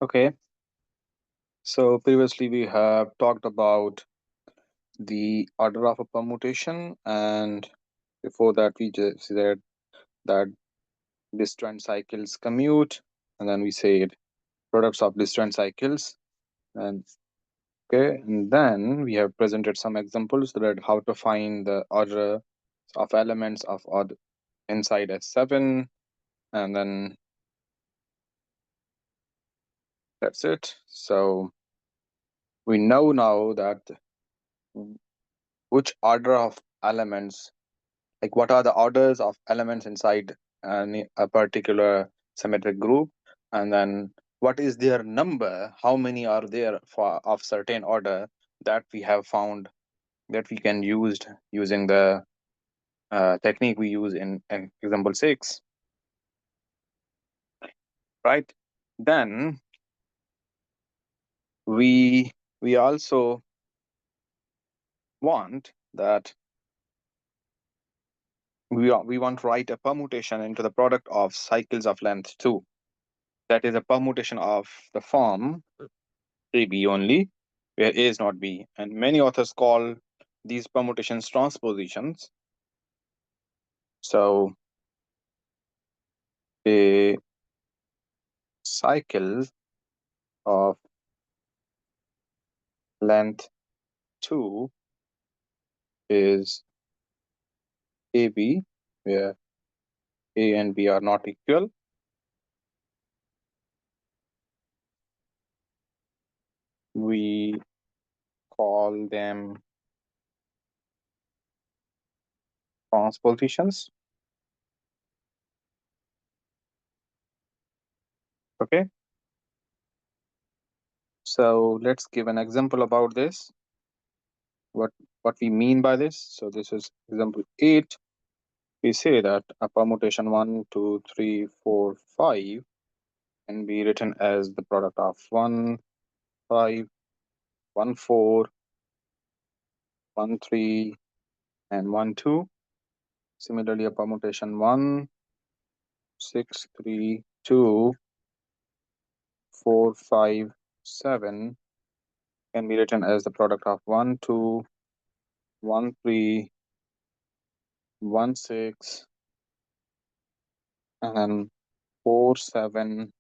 Okay, so previously we have talked about the order of a permutation, and before that we just said that disjoint cycles commute, and then we said products of disjoint cycles, and okay, and then we have presented some examples that how to find the order of elements of odd inside S7, and then that's it. So we know now that which order of elements, like what are the orders of elements inside a particular symmetric group, and then what is their number, how many are there for of certain order that we have found that we can use using the technique we use in example 6, right? Then we also want that we want to write a permutation into the product of cycles of length 2. That is a permutation of the form AB only, where A is not B. And many authors call these permutations transpositions. So a cycle of length 2 is AB, where A and B are not equal. We call them transpositions. Okay. So let's give an example about this. What we mean by this. So this is example 8. We say that a permutation 1, 2, 3, 4, 5 can be written as the product of 1, 5, 1, 4, 1, 3, and 1, 2. Similarly, a permutation 1, 6, 3, 2, 4, 5, 7 can be written as the product of 1, 2, 1, 3, 1, 6, and then 4, 7,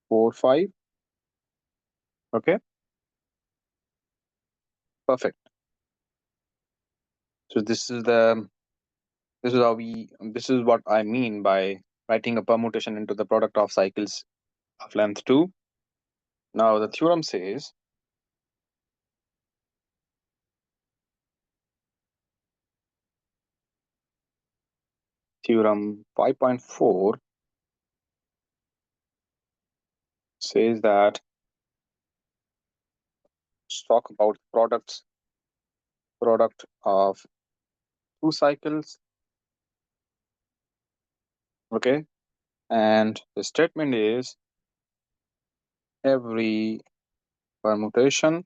4, 5. Okay, perfect. So this is what I mean by writing a permutation into the product of cycles of length 2. Now the theorem says theorem 5.4 says that, let's talk about product of two cycles. Okay, and the statement is every permutation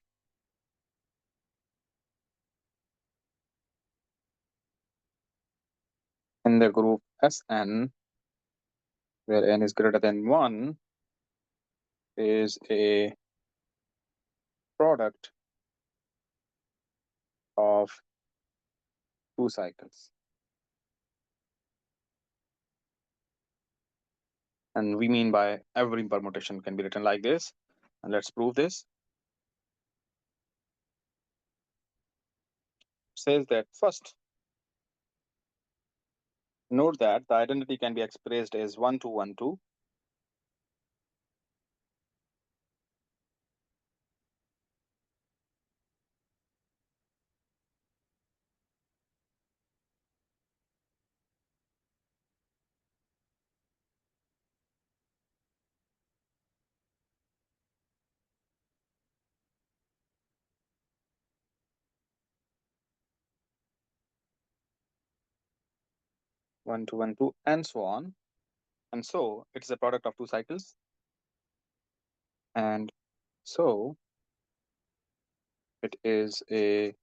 in the group Sn, where n is greater than 1, is a product of two cycles. And we mean by every permutation can be written like this. And let's prove this. It says that first, note that the identity can be expressed as 1, 2, 1, 2. One, two, one, two, and so on. And so it's a product of two cycles. And so it is a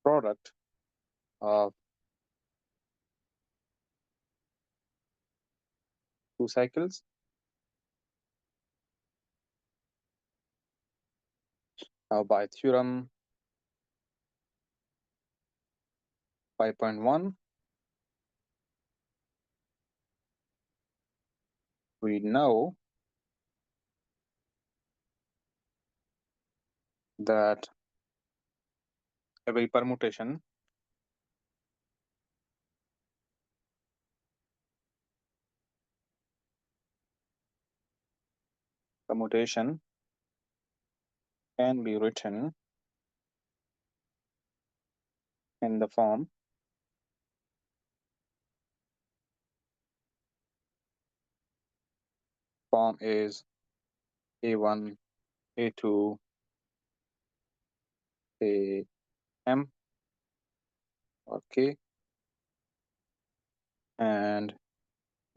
product of 2 cycles. Now by theorem 5.1, we know that every permutation can be written in the form is A1, A2, AM, or K, and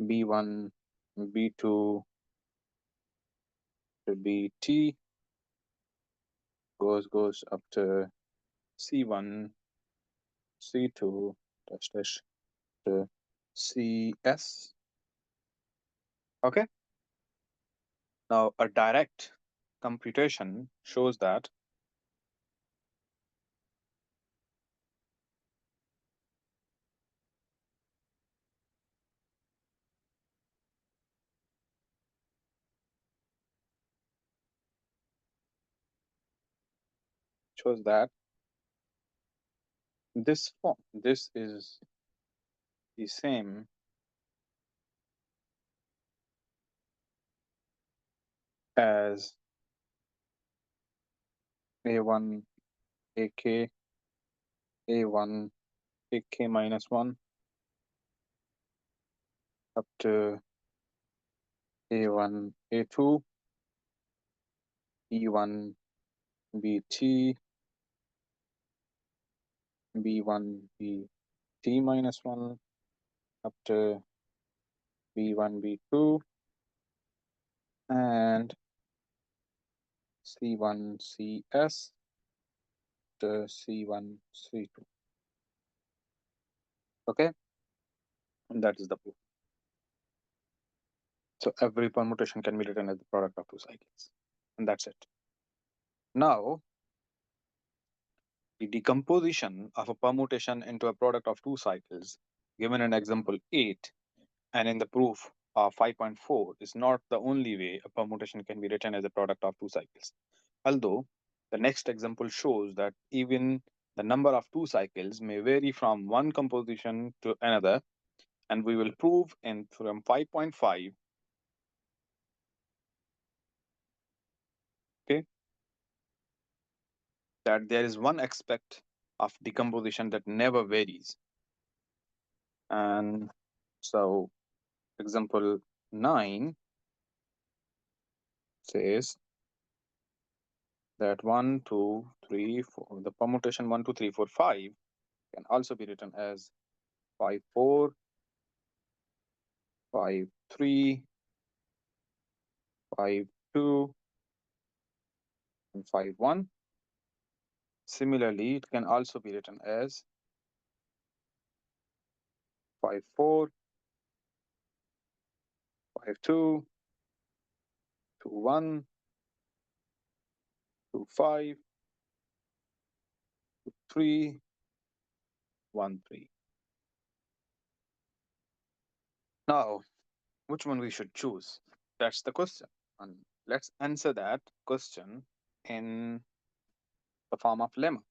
B1, B2 to BT goes up to C1, C2 dash dash to CS. Okay. Now a direct computation shows that this form, this is the same as A1 AK, A1 AK minus 1 up to A1 A2, E1 BT, B1 BT minus 1 up to B1 B2 and C1 CS to C1 C2. Okay, and that is the proof. So every permutation can be written as the product of 2 cycles, and that's it. Now, the decomposition of a permutation into a product of 2 cycles, given in example 8 and in the proof of 5.4, is not the only way a permutation can be written as a product of 2 cycles. Although the next example shows that even the number of 2 cycles may vary from one composition to another, and we will prove in theorem 5.5, okay, that there is one aspect of decomposition that never varies. And so example 9 says that 1, 2, 3, 4, the permutation 1, 2, 3, 4, 5 can also be written as 5, 4, 5, 3, 5, 2, and 5, 1. Similarly, it can also be written as 5, 4, 5, 2, 2, 1, 2, 5, 2, 3, 1, 3. Now, which one we should choose? That's the question. And let's answer that question in the form of lemma.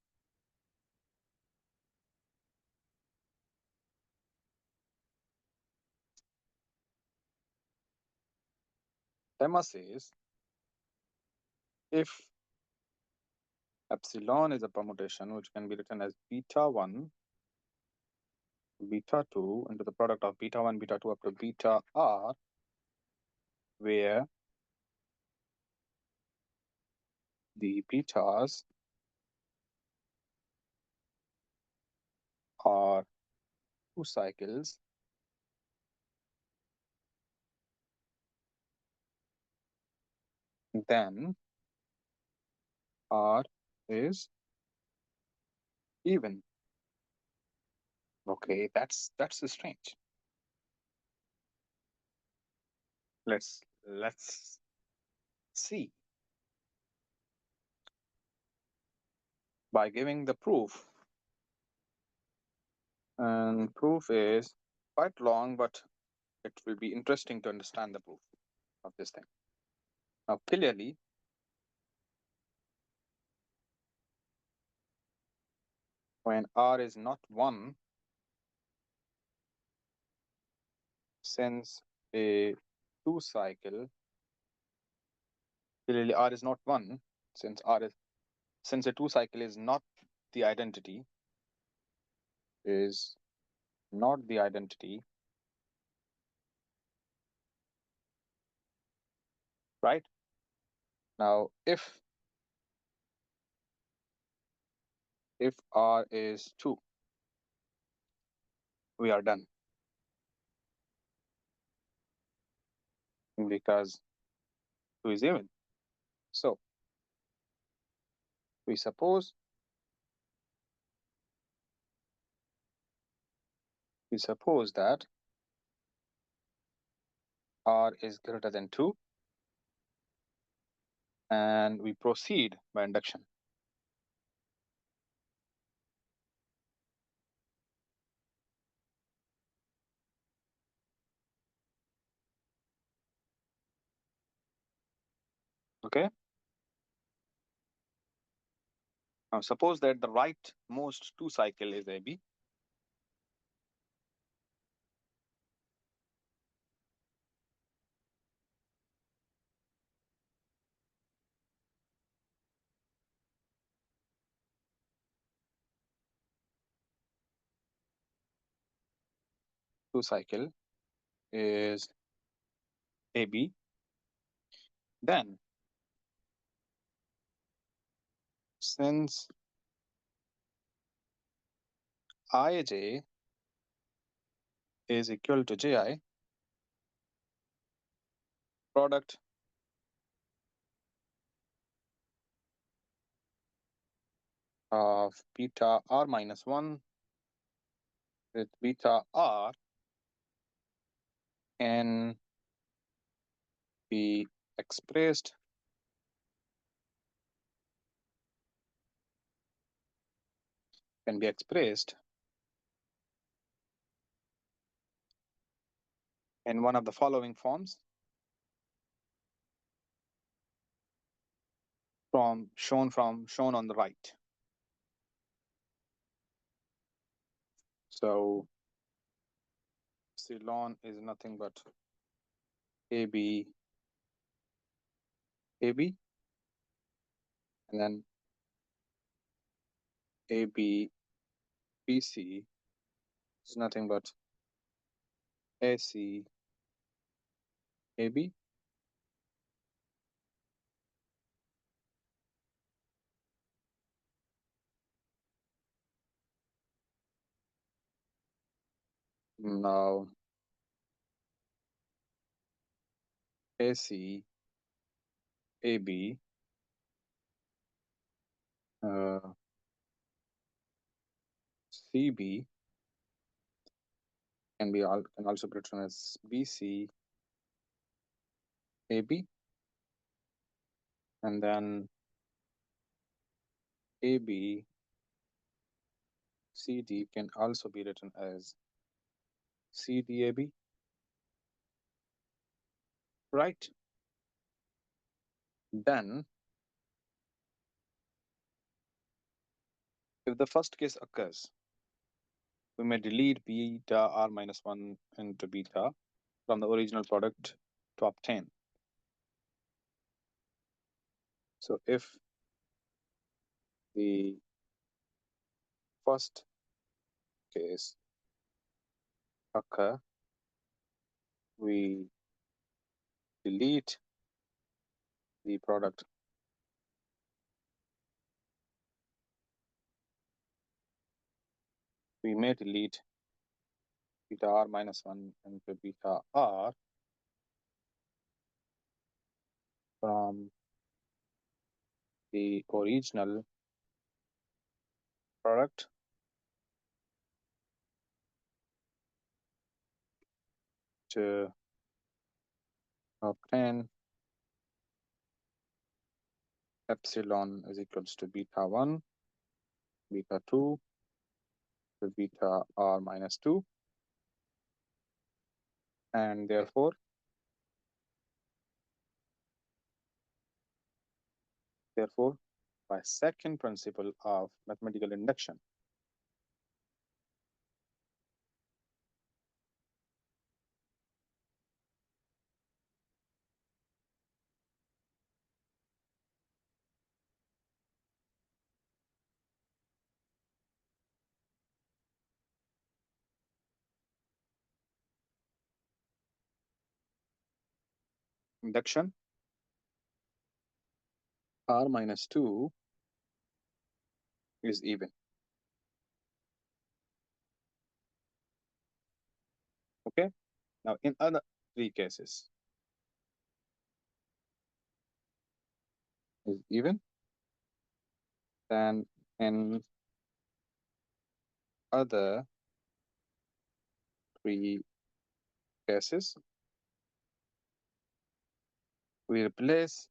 Lemma says if epsilon is a permutation which can be written as beta 1, beta 2 into the product of beta 1, beta 2 up to beta r, where the betas are 2 cycles, then r is even. Okay, that's strange. let's see by giving the proof. And proof is quite long, but it will be interesting to understand the proof of this thing. Now, clearly, when R is not 1, since a 2 cycle, clearly R is not 1, since a 2 cycle is not the identity, is not the identity, right? Now, if R is 2, we are done, because 2 is even. So we suppose that R is greater than 2, and we proceed by induction. Okay. Now suppose that the rightmost 2 cycle is AB. Two cycle is AB. Then, since Ij is equal to Ji, product of beta R minus 1 with beta R can be expressed in one of the following forms, shown on the right. So epsilon is nothing but AB, and then AB, BC is nothing but AC, AB. Now AC, AB, CB can also be written as BC, AB, and then AB, CD can also be written as CDAB, right? Then, if the first case occurs, we may delete beta R minus 1 into beta from the original product to obtain. So if the first case occur, we delete the product we may delete beta R minus 1 into beta R from the original product to obtain epsilon is equals to beta 1, beta 2, to beta r minus 2, and therefore, by second principle of mathematical induction, induction r minus 2 is even. Okay. Now, in other three cases, is even. Then in other three cases, we replace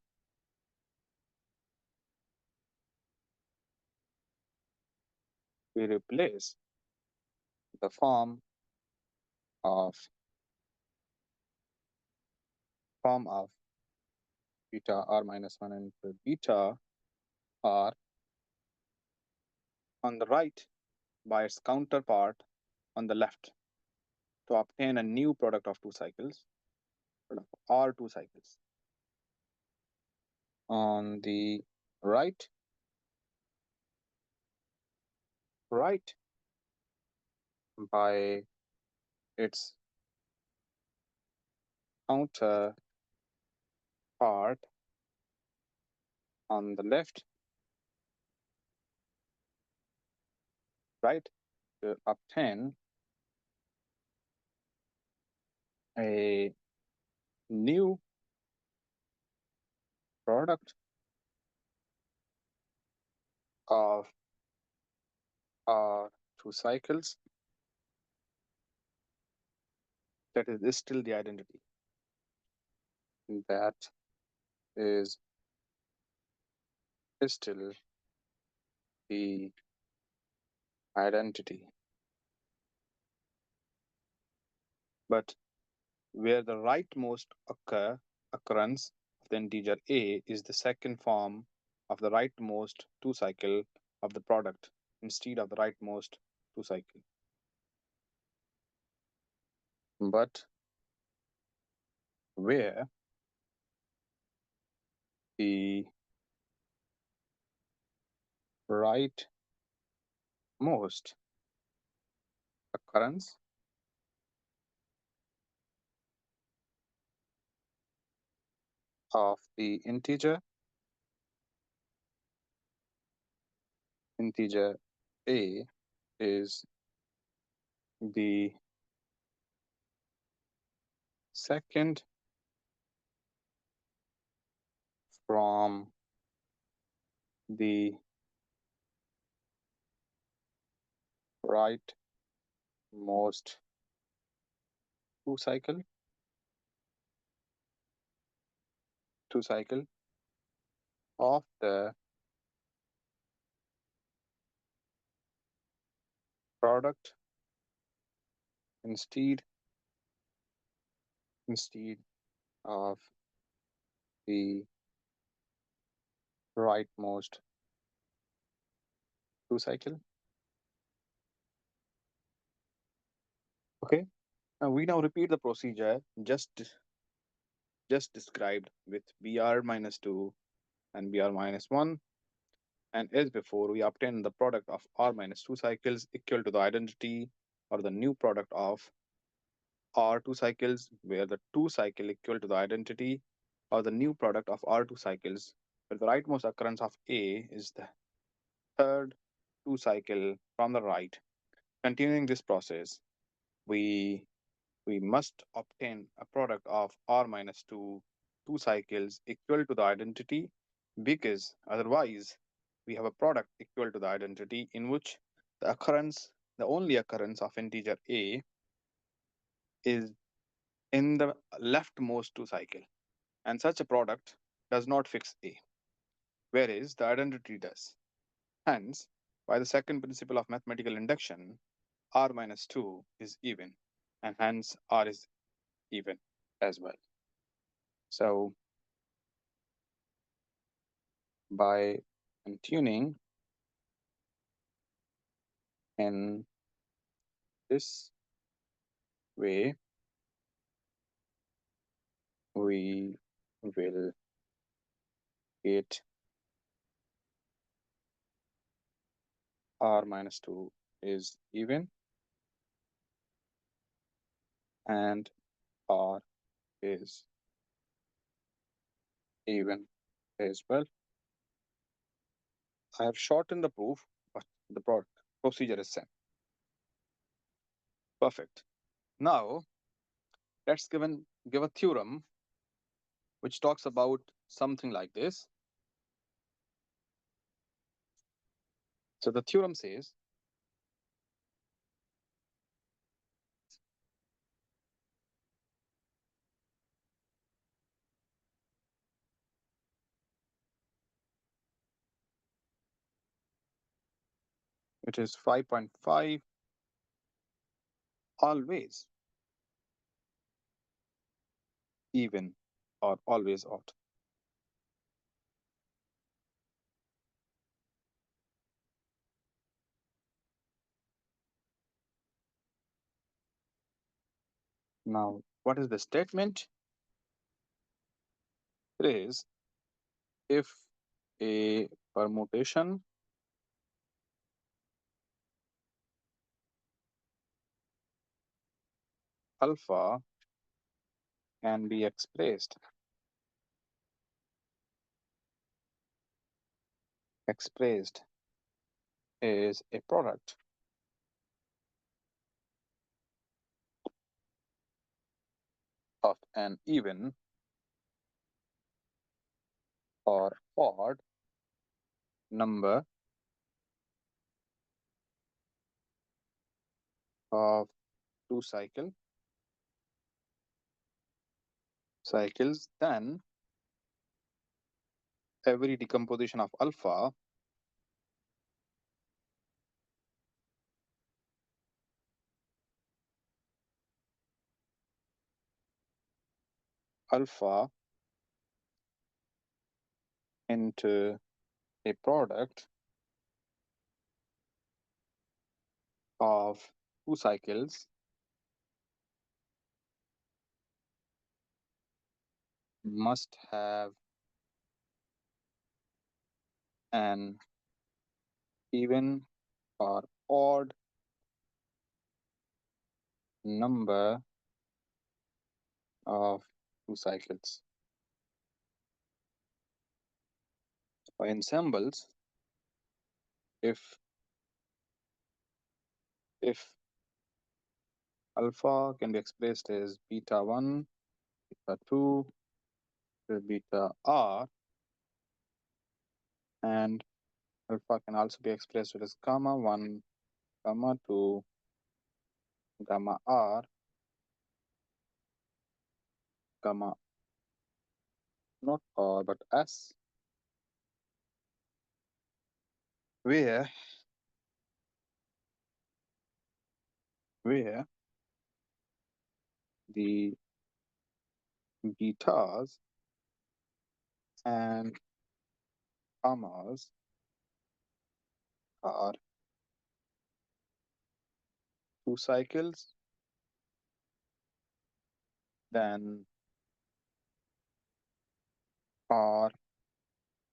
the of form of beta r minus 1 and beta r on the right by its counterpart on the left to obtain a new product of two cycles, or two cycles. On the right by its counterpart on the left, right, to obtain a new product of two cycles that is still the identity. That is still the identity. But where the rightmost occurrence of the integer a is the second form of the rightmost two cycle of the product instead of the rightmost two cycle. But where the rightmost occurrence of the integer a is the second from the rightmost two cycle of the product instead of the rightmost two cycle. Okay. Now we repeat the procedure just described with br minus 2 and br minus 1. And as before, we obtain the product of r minus 2 cycles equal to the identity or the new product of r2 cycles, where the 2 cycle equal to the identity or the new product of r2 cycles, where the rightmost occurrence of a is the third 2 cycle from the right. Continuing this process, we must obtain a product of r minus 2 cycles equal to the identity, because otherwise we have a product equal to the identity in which the only occurrence of integer a is in the leftmost 2 cycle. and such a product does not fix A, whereas the identity does. Hence, by the second principle of mathematical induction, R minus 2 is even, and hence R is even as well. So, by tuning in this way, we will get R minus 2 is even and R is even as well. I have shortened the proof, but the procedure is same. Perfect. Now, let's give a theorem which talks about something like this. So the theorem says it is 5.5 always even or always odd. Now, what is the statement? It is if a permutation alpha can be expressed is a product of an even or odd number of two cycles, then every decomposition of alpha into a product of two cycles must have an even or odd number of two cycles. For ensembles, if if alpha can be expressed as beta 1, beta 2, beta r, and alpha can also be expressed as gamma 1, gamma 2, gamma r, gamma not r but s, where the betas and gammas are two cycles, then r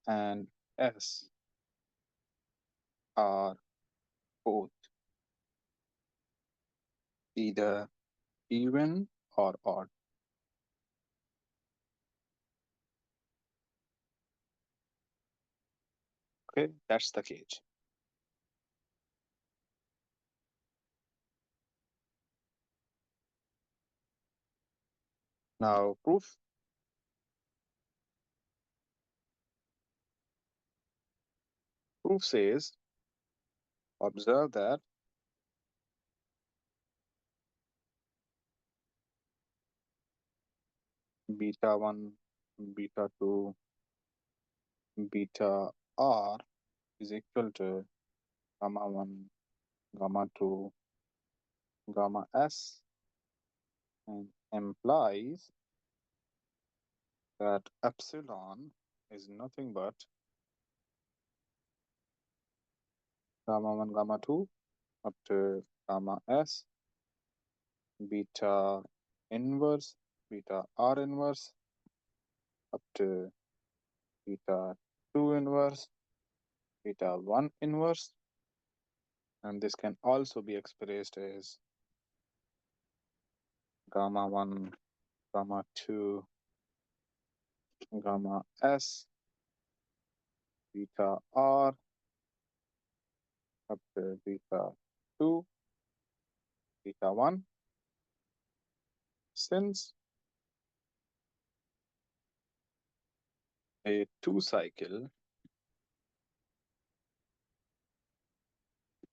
and s are both either even or odd. Okay, that's the case. Now, proof. Proof says, observe that beta 1 beta 2 beta r is equal to gamma 1 gamma 2 gamma s, and implies that epsilon is nothing but gamma 1 gamma 2 up to gamma s beta inverse beta r inverse up to beta 2 inverse beta 1 inverse, and this can also be expressed as gamma 1 gamma 2 gamma s beta r up to beta 2 beta 1, since a 2 cycle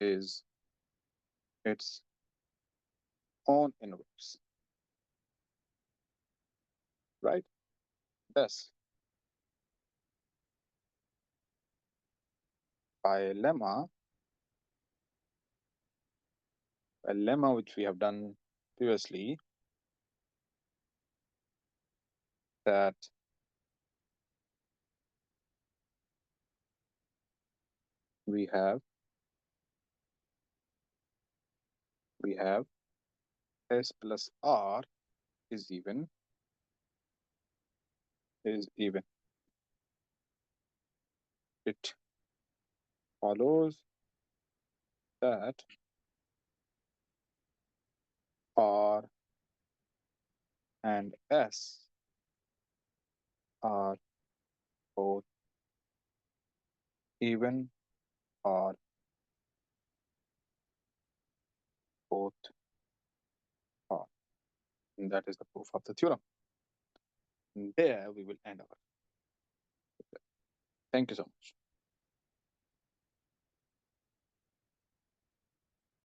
is its own inverse, right? Thus, by a lemma which we have done previously, that we have s plus r is even. It follows that r and s are both even, or both are. And that is the proof of the theorem. And there we will end our. Thank you so much.